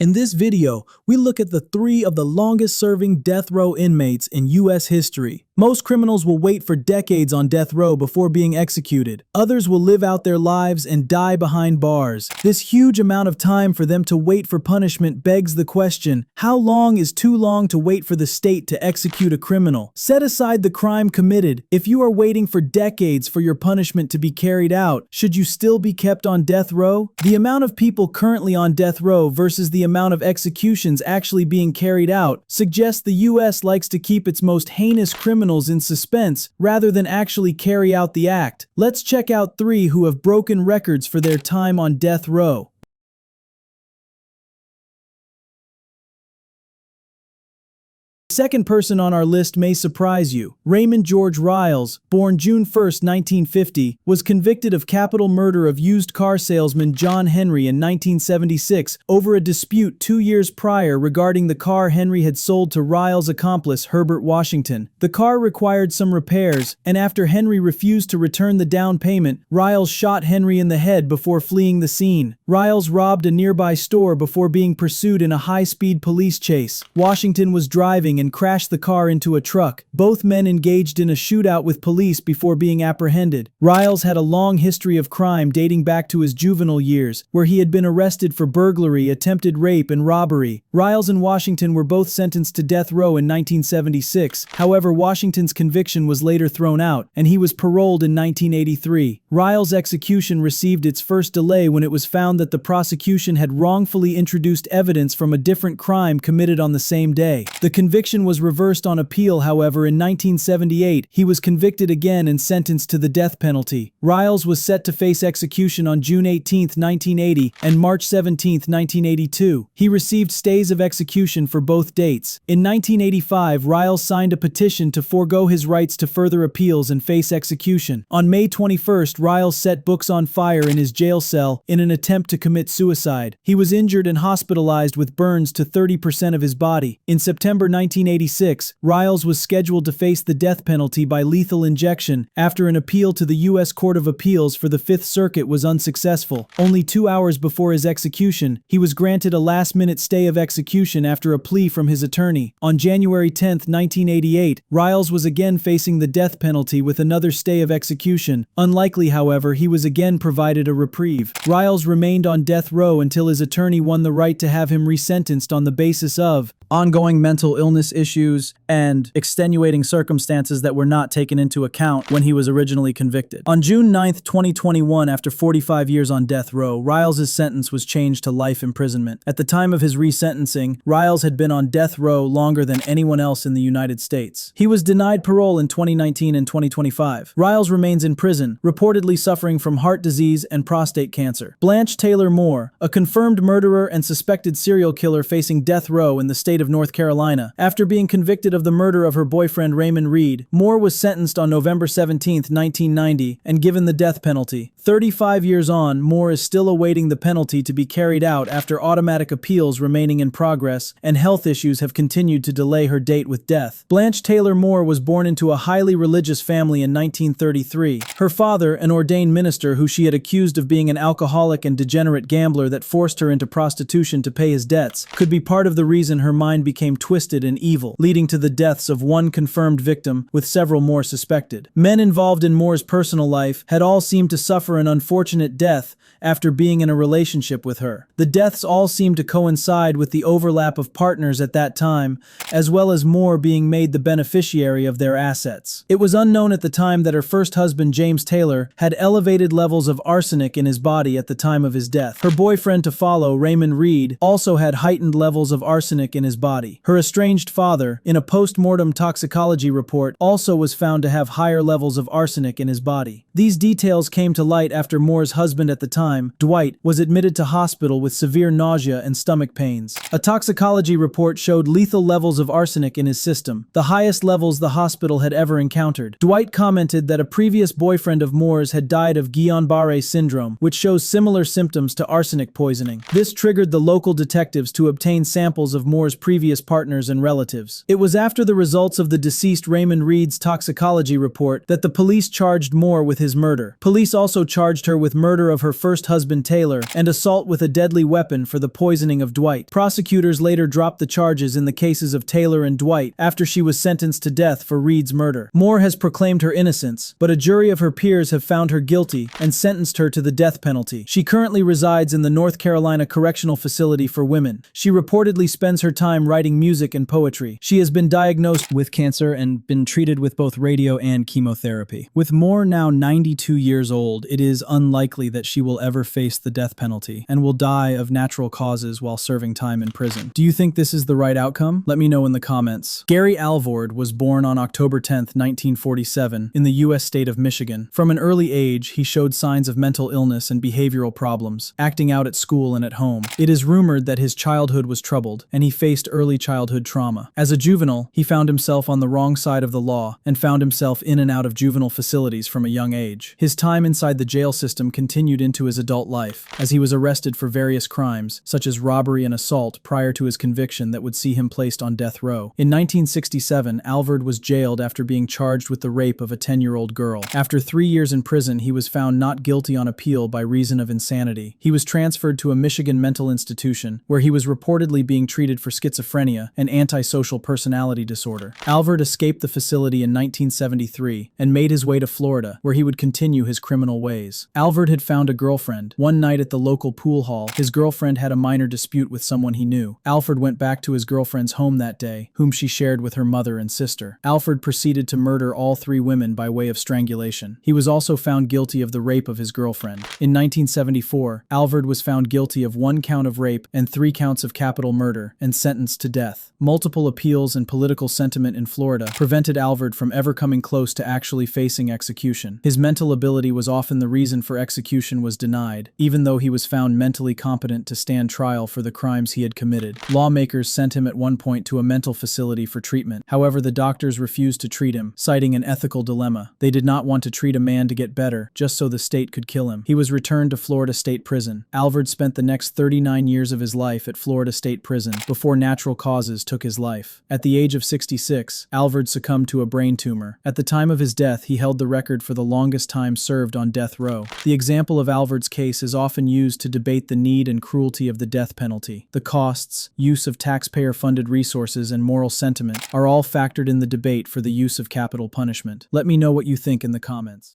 In this video, we look at the 3 of the longest-serving death row inmates in U.S. history. Most criminals will wait for decades on death row before being executed. Others will live out their lives and die behind bars. This huge amount of time for them to wait for punishment begs the question, how long is too long to wait for the state to execute a criminal? Set aside the crime committed. If you are waiting for decades for your punishment to be carried out, should you still be kept on death row? The amount of people currently on death row versus the amount of executions actually being carried out suggests the U.S. likes to keep its most heinous criminals in suspense rather than actually carry out the act. Let's check out 3 who have broken records for their time on death row. The second person on our list may surprise you. Raymond George Riles, born June 1, 1950, was convicted of capital murder of used car salesman John Henry in 1976 over a dispute 2 years prior regarding the car Henry had sold to Riles' accomplice Herbert Washington. The car required some repairs, and after Henry refused to return the down payment, Riles shot Henry in the head before fleeing the scene. Riles robbed a nearby store before being pursued in a high-speed police chase. Washington was driving and crashed the car into a truck. Both men engaged in a shootout with police before being apprehended. Riles had a long history of crime dating back to his juvenile years, where he had been arrested for burglary, attempted rape, and robbery. Riles and Washington were both sentenced to death row in 1976. However, Washington's conviction was later thrown out, and he was paroled in 1983. Riles' execution received its first delay when it was found that the prosecution had wrongfully introduced evidence from a different crime committed on the same day. The conviction was reversed on appeal, however. In 1978, he was convicted again and sentenced to the death penalty. Riles was set to face execution on June 18, 1980 and March 17, 1982. He received stays of execution for both dates. In 1985, Riles signed a petition to forego his rights to further appeals and face execution. On May 21st, Riles set books on fire in his jail cell in an attempt to commit suicide. He was injured and hospitalized with burns to 30% of his body. In September 1986, Riles was scheduled to face the death penalty by lethal injection after an appeal to the U.S. Court of Appeals for the Fifth Circuit was unsuccessful. Only 2 hours before his execution, he was granted a last-minute stay of execution after a plea from his attorney. On January 10, 1988, Riles was again facing the death penalty with another stay of execution. Unlikely, however, he was again provided a reprieve. Riles remained on death row until his attorney won the right to have him resentenced on the basis of ongoing mental illness issues and extenuating circumstances that were not taken into account when he was originally convicted. On June 9, 2021, after 45 years on death row, Riles' sentence was changed to life imprisonment. At the time of his resentencing, Riles had been on death row longer than anyone else in the United States. He was denied parole in 2019 and 2025. Riles remains in prison, reportedly suffering from heart disease and prostate cancer. Blanche Taylor Moore, a confirmed murderer and suspected serial killer facing death row in the state of North Carolina. After being convicted of the murder of her boyfriend Raymond Reed, Moore was sentenced on November 17, 1990, and given the death penalty. 35 years on, Moore is still awaiting the penalty to be carried out after automatic appeals remaining in progress, and health issues have continued to delay her date with death. Blanche Taylor Moore was born into a highly religious family in 1933. Her father, an ordained minister who she had accused of being an alcoholic and degenerate gambler that forced her into prostitution to pay his debts, could be part of the reason her mind became twisted and evil, leading to the deaths of one confirmed victim, with several more suspected. Men involved in Moore's personal life had all seemed to suffer an unfortunate death after being in a relationship with her. The deaths all seemed to coincide with the overlap of partners at that time, as well as Moore being made the beneficiary of their assets. It was unknown at the time that her first husband, James Taylor, had elevated levels of arsenic in his body at the time of his death. Her boyfriend to follow, Raymond Reed, also had heightened levels of arsenic in his body. Her estranged father, in a post-mortem toxicology report, also was found to have higher levels of arsenic in his body. These details came to light after Moore's husband at the time, Dwight, was admitted to hospital with severe nausea and stomach pains. A toxicology report showed lethal levels of arsenic in his system, the highest levels the hospital had ever encountered. Dwight commented that a previous boyfriend of Moore's had died of Guillain-Barré syndrome, which shows similar symptoms to arsenic poisoning. This triggered the local detectives to obtain samples of Moore's previous partners and relatives. It was after the results of the deceased Raymond Reed's toxicology report that the police charged Moore with his murder. Police also charged her with murder of her first husband Taylor and assault with a deadly weapon for the poisoning of Dwight. Prosecutors later dropped the charges in the cases of Taylor and Dwight after she was sentenced to death for Reed's murder. Moore has proclaimed her innocence, but a jury of her peers have found her guilty and sentenced her to the death penalty. She currently resides in the North Carolina Correctional Facility for Women. She reportedly spends her time writing music and poetry. She has been diagnosed with cancer and been treated with both radio and chemotherapy. With Moore now 92 years old, it is unlikely that she will ever face the death penalty and will die of natural causes while serving time in prison. Do you think this is the right outcome? Let me know in the comments. Gary Alvord was born on October 10, 1947, in the U.S. state of Michigan. From an early age, he showed signs of mental illness and behavioral problems, acting out at school and at home. It is rumored that his childhood was troubled, and he faced early childhood trauma. As a juvenile, he found himself on the wrong side of the law and found himself in and out of juvenile facilities from a young age. His time inside the jail system continued into his adult life, as he was arrested for various crimes, such as robbery and assault, prior to his conviction that would see him placed on death row. In 1967, Alvord was jailed after being charged with the rape of a 10-year-old girl. After 3 years in prison, he was found not guilty on appeal by reason of insanity. He was transferred to a Michigan mental institution, where he was reportedly being treated for schizophrenia, an antisocial personality disorder. Alvord escaped the facility in 1973 and made his way to Florida, where he would continue his criminal ways. Alvord had found a girlfriend. One night at the local pool hall, his girlfriend had a minor dispute with someone he knew. Alvord went back to his girlfriend's home that day, whom she shared with her mother and sister. Alvord proceeded to murder all 3 women by way of strangulation. He was also found guilty of the rape of his girlfriend. In 1974, Alvord was found guilty of 1 count of rape and 3 counts of capital murder and sentenced to death. Multiple appeals and political sentiment in Florida prevented Alvord from ever coming close to actually facing execution. His mental ability was often the reason for execution was denied, even though he was found mentally competent to stand trial for the crimes he had committed. Lawmakers sent him at one point to a mental facility for treatment. However, the doctors refused to treat him, citing an ethical dilemma. They did not want to treat a man to get better, just so the state could kill him. He was returned to Florida State Prison. Alvord spent the next 39 years of his life at Florida State Prison before natural causes took his life. At the age of 66, Alvord succumbed to a brain tumor. At the time of his death, he held the record for the longest time served on death row. The example of Alvord's case is often used to debate the need and cruelty of the death penalty. The costs, use of taxpayer-funded resources, and moral sentiment are all factored in the debate for the use of capital punishment. Let me know what you think in the comments.